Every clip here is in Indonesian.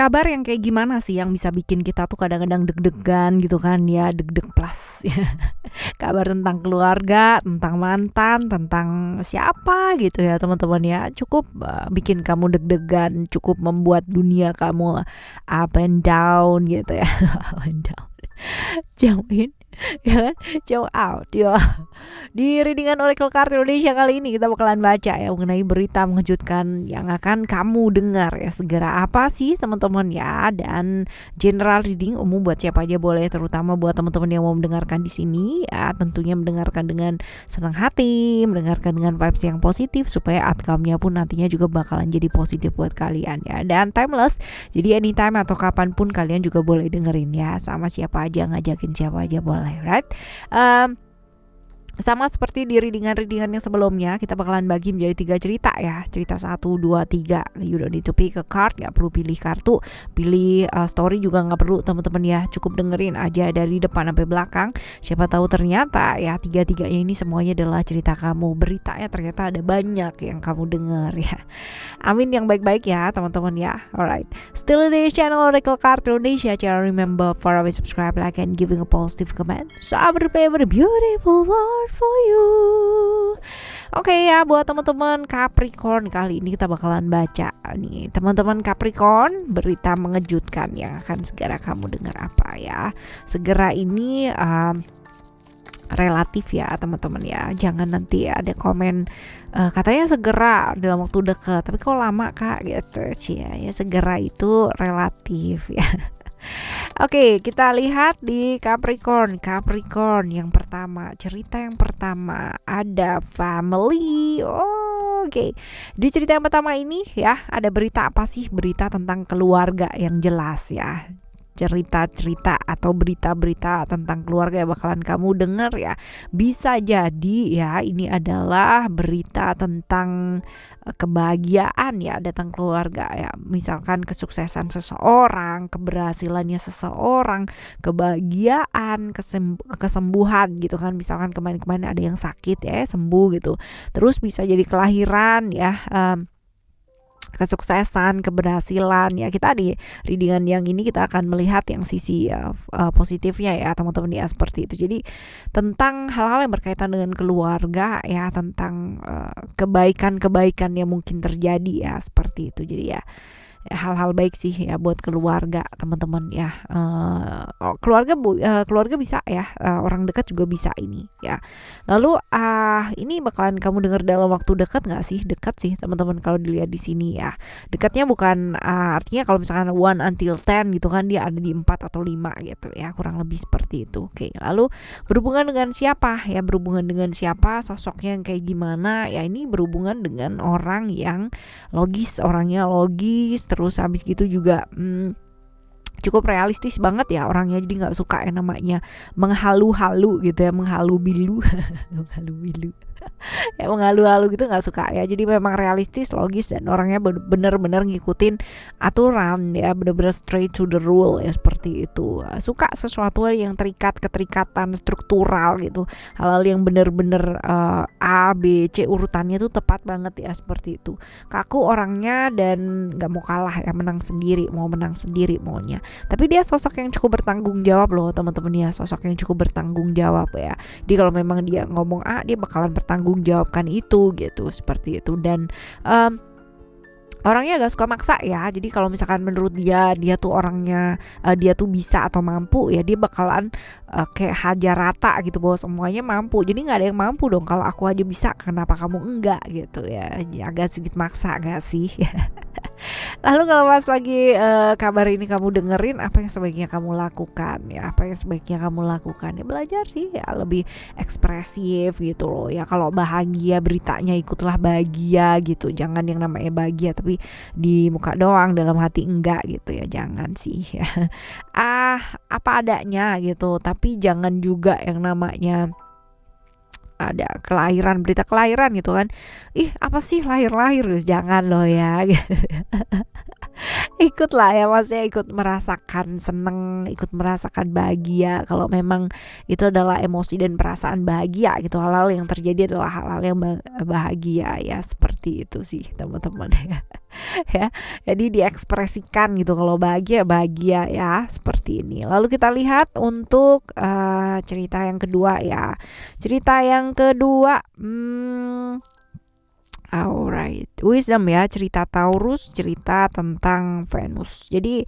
kabar yang kayak gimana sih yang bisa bikin kita tuh kadang-kadang deg-degan gitu kan ya, deg-deg plus. Kabar tentang keluarga, tentang mantan, tentang siapa gitu ya teman-teman ya. Cukup bikin kamu deg-degan, cukup membuat dunia kamu up and down gitu ya. Up and down. Jump in, ya kan? Jump out ya. Di readingan Oracle Card Indonesia kali ini kita bakalan baca ya mengenai berita mengejutkan yang akan kamu dengar ya. Segera apa sih teman-teman ya? Dan general reading umum buat siapa aja boleh, terutama buat teman-teman yang mau mendengarkan di sini ya. Tentunya mendengarkan dengan senang hati, mendengarkan dengan vibes yang positif supaya outcome-nya pun nantinya juga bakalan jadi positif buat kalian ya. Dan timeless, jadi anytime atau kapanpun kalian juga boleh dengerin ya. Sama siapa aja, ngajakin siapa aja boleh, right? Sama seperti di readingan yang sebelumnya, kita bakalan bagi menjadi 3 cerita ya. Cerita 1, 2, 3. You don't need to pick a card, gak perlu pilih kartu. Pilih story juga gak perlu teman-teman ya. Cukup dengerin aja dari depan sampai belakang. Siapa tahu ternyata ya 3-3-nya ini semuanya adalah cerita kamu. Beritanya ternyata ada banyak yang kamu dengar ya. Amin yang baik-baik ya teman-teman ya. Alright, still in the channel Oracle Card Indonesia. Jangan remember for always subscribe, like, and giving a positive comment. So I will play a beautiful world for you. Oke ya, buat teman-teman Capricorn kali ini kita bakalan baca nih teman-teman Capricorn, berita mengejutkan yang akan segera kamu dengar apa ya. Segera ini relatif ya teman-teman ya. Jangan nanti ada komen katanya segera dalam waktu dekat, tapi kok lama kak gitu cia ya. Segera itu relatif ya. Oke, kita lihat di Capricorn yang pertama, cerita yang pertama ada family. Oke. Di cerita yang pertama ini ya, ada berita apa sih? Berita tentang keluarga yang jelas ya. Cerita-cerita atau berita-berita tentang keluarga yang bakalan kamu dengar ya. Bisa jadi ya ini adalah berita tentang kebahagiaan ya, datang keluarga ya. Misalkan kesuksesan seseorang, keberhasilannya seseorang, kebahagiaan, kesembuhan gitu kan. Misalkan kemarin-kemarin ada yang sakit ya, sembuh gitu. Terus bisa jadi kelahiran ya, kesuksesan, keberhasilan ya. Kita di readingan yang ini kita akan melihat yang sisi positifnya ya teman-teman ya, seperti itu. Jadi tentang hal-hal yang berkaitan dengan keluarga ya, tentang kebaikan-kebaikan yang mungkin terjadi ya, seperti itu. Jadi ya hal-hal baik sih ya buat keluarga teman-teman ya. Keluarga bisa ya, orang dekat juga bisa ini ya. Lalu ini bakalan kamu dengar dalam waktu dekat nggak sih? Dekat sih teman-teman kalau dilihat di sini ya. Dekatnya bukan artinya kalau misalkan 1 until 10 gitu kan, dia ada di 4 atau 5 gitu ya, kurang lebih seperti itu. Oke, lalu berhubungan dengan siapa ya? Berhubungan dengan siapa? Sosoknya yang kayak gimana? Ya ini berhubungan dengan orang yang logis, orangnya logis. Terus habis gitu juga cukup realistis banget ya orangnya, jadi nggak suka yang namanya menghalu-halu gitu ya, menghalu-bilu menghalu-bilu ya, menghalu-halu gitu nggak suka ya. Jadi memang realistis, logis, dan orangnya bener-bener ngikutin aturan ya, bener-bener straight to the rule ya, seperti itu. Suka sesuatu yang keterikatan struktural gitu, hal-hal yang bener-bener A, B, C urutannya tuh tepat banget ya, seperti itu. Kaku orangnya dan nggak mau kalah ya, menang sendiri maunya. Tapi dia sosok yang cukup bertanggung jawab loh teman-teman ya, sosok yang cukup bertanggung jawab ya. Jadi kalau memang dia ngomong A, dia bakalan bertanggung jawabkan itu gitu, seperti itu. Dan orangnya agak suka maksa ya. Jadi kalau misalkan menurut dia tuh orangnya dia tuh bisa atau mampu ya, dia bakalan kayak hajar rata gitu bahwa semuanya mampu. Jadi nggak ada yang mampu dong, kalau aku aja bisa kenapa kamu enggak gitu ya. Agak sedikit maksa gak sih? Lalu kalau pas lagi kabar ini kamu dengerin, apa yang sebaiknya kamu lakukan ya? Apa yang sebaiknya kamu lakukan ya? Belajar sih ya, lebih ekspresif gitu loh ya. Kalau bahagia, beritanya ikutlah bahagia gitu. Jangan yang namanya bahagia tapi di muka doang, dalam hati enggak gitu ya. Jangan sih ya. Apa adanya gitu. Tapi jangan juga yang namanya ada kelahiran, berita kelahiran gitu kan. Apa sih lahir-lahir, jangan loh ya. Ikutlah ya, maksudnya ikut merasakan seneng, ikut merasakan bahagia kalau memang itu adalah emosi dan perasaan bahagia gitu. Hal-hal yang terjadi adalah hal-hal yang bahagia ya, seperti itu sih teman-teman ya. ya. Jadi diekspresikan gitu, kalau bahagia bahagia ya, seperti ini. Lalu kita lihat untuk cerita yang kedua ya. Cerita yang kedua, alright, wisdom ya, cerita Taurus, cerita tentang Venus. Jadi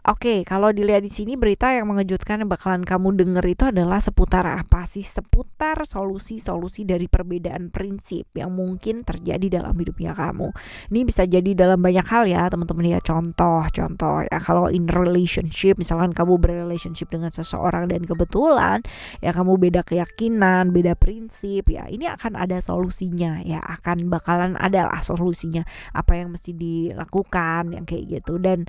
oke, kalau dilihat di sini berita yang mengejutkan yang bakalan kamu dengar itu adalah seputar apa sih? Seputar solusi-solusi dari perbedaan prinsip yang mungkin terjadi dalam hidupnya kamu. Ini bisa jadi dalam banyak hal ya, teman-teman ya. Contoh ya, kalau in relationship, misalkan kamu berrelationship dengan seseorang dan kebetulan ya kamu beda keyakinan, beda prinsip ya, ini akan ada solusinya ya, akan bakalan ada lah solusinya, apa yang mesti dilakukan yang kayak gitu. Dan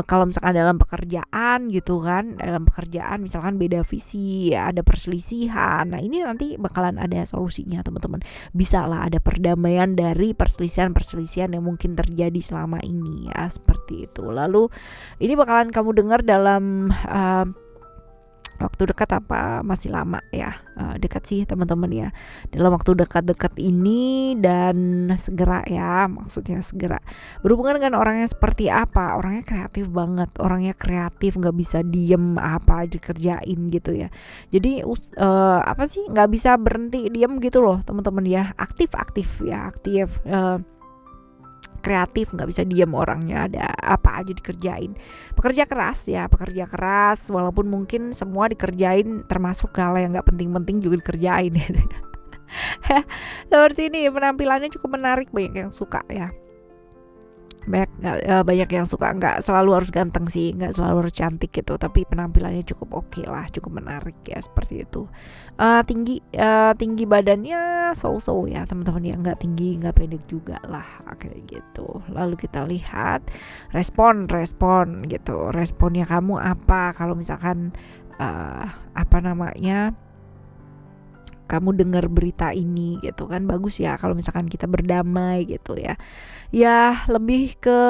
kalau misalkan dalam pekerjaan gitu kan, dalam pekerjaan misalkan beda visi ya, ada perselisihan, nah ini nanti bakalan ada solusinya teman-teman. Bisa lah ada perdamaian dari perselisihan yang mungkin terjadi selama ini ya, seperti itu. Lalu ini bakalan kamu dengar dalam waktu dekat apa masih lama ya? Dekat sih teman-teman ya, dalam waktu dekat-dekat ini, dan segera ya, maksudnya segera. Berhubungan dengan orangnya seperti apa? Orangnya kreatif banget, orangnya kreatif, nggak bisa diem, apa dikerjain gitu ya. Jadi apa sih, nggak bisa berhenti diem gitu loh teman-teman ya, aktif ya, kreatif, nggak bisa diem orangnya, ada apa aja dikerjain. Pekerja keras walaupun mungkin semua dikerjain, termasuk kalau yang nggak penting-penting juga dikerjain gitu. Seperti ini, penampilannya cukup menarik, banyak yang suka ya. Banyak yang suka, nggak selalu harus ganteng sih, nggak selalu harus cantik gitu, tapi penampilannya cukup oke lah, cukup menarik ya, seperti itu. Tinggi badannya so ya teman-teman ya, nggak tinggi nggak pendek juga lah, kayak gitu. Lalu kita lihat respon gitu, responnya kamu apa kalau misalkan kamu dengar berita ini gitu kan. Bagus ya kalau misalkan kita berdamai gitu ya. Ya lebih ke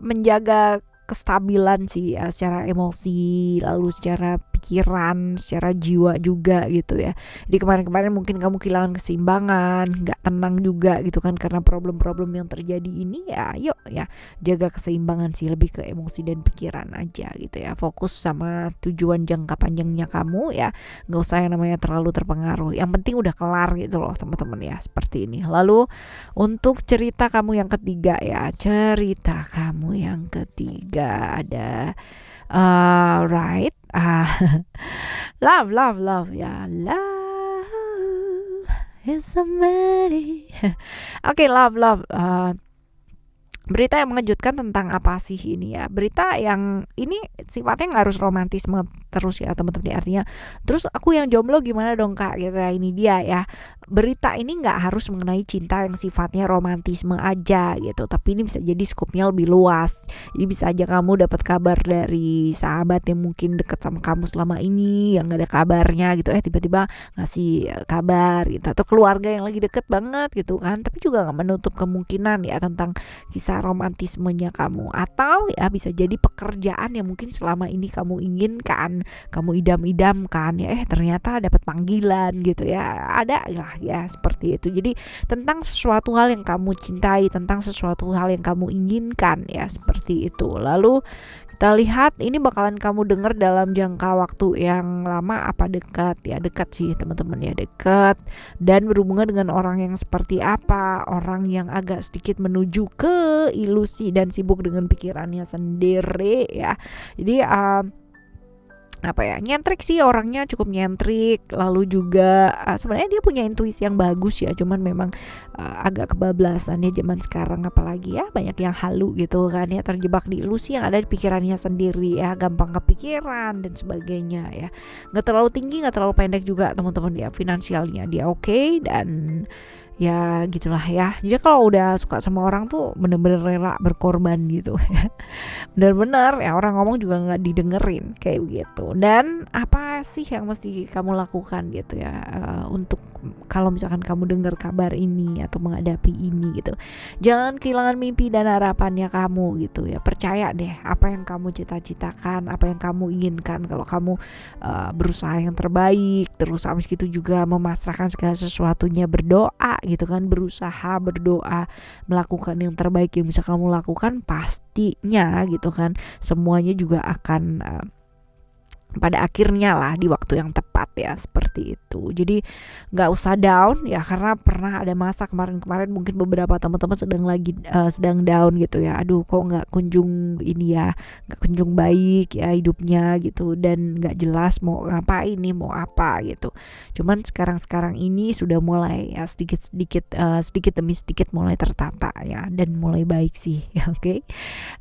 menjaga kestabilan sih ya, secara emosi, lalu secara pikiran, secara jiwa juga gitu ya. Jadi kemarin-kemarin mungkin kamu kehilangan keseimbangan, nggak tenang juga gitu kan karena problem-problem yang terjadi ini ya. Yuk ya, jaga keseimbangan sih, lebih ke emosi dan pikiran aja gitu ya. Fokus sama tujuan jangka panjangnya kamu ya, nggak usah yang namanya terlalu terpengaruh. Yang penting udah kelar gitu loh teman-teman ya, seperti ini. Lalu untuk cerita kamu yang ketiga ya, ada right, love ya, love is somebody. Oke, love. Berita yang mengejutkan tentang apa sih ini ya? Berita yang ini sifatnya nggak harus romantisme terus ya teman-teman. Artinya terus aku yang jomblo gimana dong kak gitu ya. Ini dia ya, berita ini nggak harus mengenai cinta yang sifatnya romantisme aja gitu, tapi ini bisa jadi skupnya lebih luas. Jadi bisa aja kamu dapat kabar dari sahabat yang mungkin deket sama kamu selama ini yang nggak ada kabarnya gitu, tiba-tiba ngasih kabar gitu, atau keluarga yang lagi deket banget gitu kan, tapi juga nggak menutup kemungkinan ya tentang kisah romantismenya kamu. Atau ya bisa jadi pekerjaan yang mungkin selama ini kamu inginkan, kamu idam-idamkan ya, ternyata dapat panggilan gitu ya, ada lah ya, seperti itu. Jadi tentang sesuatu hal yang kamu cintai, tentang sesuatu hal yang kamu inginkan ya, seperti itu. Lalu kita lihat ini bakalan kamu dengar dalam jangka waktu yang lama apa dekat ya, dekat sih teman-teman ya, dekat, dan berhubungan dengan orang yang seperti apa, orang yang agak sedikit menuju ke ilusi dan sibuk dengan pikirannya sendiri ya. Jadi nyentrik sih, orangnya cukup nyentrik. Lalu juga sebenarnya dia punya intuisi yang bagus ya, cuman memang agak kebablasan ya zaman sekarang, apalagi ya banyak yang halu gitu kan ya, terjebak di ilusi yang ada di pikirannya sendiri ya, gampang kepikiran dan sebagainya ya. Nggak terlalu tinggi, nggak terlalu pendek juga teman-teman ya. Finansialnya dia oke, dan ya gitulah ya. Jadi kalau udah suka sama orang tuh bener-bener rela berkorban gitu. Bener-bener ya, orang ngomong juga nggak didengerin kayak gitu. Dan apa sih yang mesti kamu lakukan gitu ya, untuk kalau misalkan kamu dengar kabar ini atau menghadapi ini gitu, jangan kehilangan mimpi dan harapannya kamu gitu ya. Percaya deh apa yang kamu cita-citakan, apa yang kamu inginkan. Kalau kamu berusaha yang terbaik, terus habis gitu juga memasrahkan segala sesuatunya, berdoa gitu kan, berusaha, berdoa, melakukan yang terbaik yang bisa kamu lakukan, pastinya gitu kan semuanya juga akan pada akhirnya lah di waktu yang tepat ya, seperti itu. Jadi nggak usah down ya, karena pernah ada masa kemarin-kemarin mungkin beberapa teman-teman sedang down gitu ya, aduh kok nggak kunjung ini ya, nggak kunjung baik ya hidupnya gitu, dan nggak jelas mau ngapain nih, mau apa gitu. Cuman sekarang ini sudah mulai ya, sedikit demi sedikit mulai tertata ya, dan mulai baik sih ya. Oke.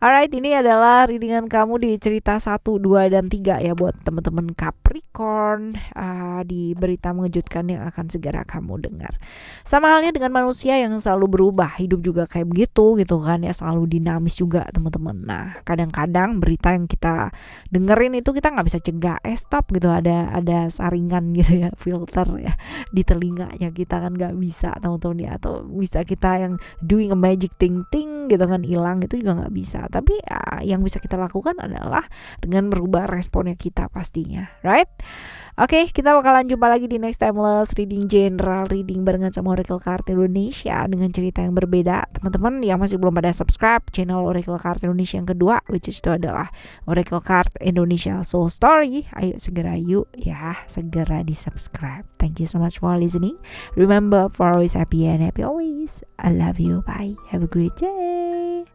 Alright, ini adalah readingan kamu di cerita 1, 2, dan 3 ya buat teman-teman Capricorn, di berita mengejutkan yang akan segera kamu dengar. Sama halnya dengan manusia yang selalu berubah, hidup juga kayak begitu gitu kan ya, selalu dinamis juga teman-teman. Nah, kadang-kadang berita yang kita dengerin itu kita nggak bisa cegah, stop gitu, ada saringan gitu ya, filter ya di telinganya kita kan nggak bisa teman-teman ya, atau bisa kita yang doing a magic ting gitu kan hilang, itu juga nggak bisa. Tapi yang bisa kita lakukan adalah dengan merubah responnya kita pastinya, right? Oke, kita bakalan jumpa lagi di next timeless reading, general reading barengan sama Oracle Card Indonesia dengan cerita yang berbeda. Teman-teman yang masih belum pada subscribe channel Oracle Card Indonesia yang kedua, which is itu adalah Oracle Card Indonesia Soul Story, ayo segera segera di subscribe. Thank you so much for listening. Remember, for always happy and happy always. I love you. Bye. Have a great day.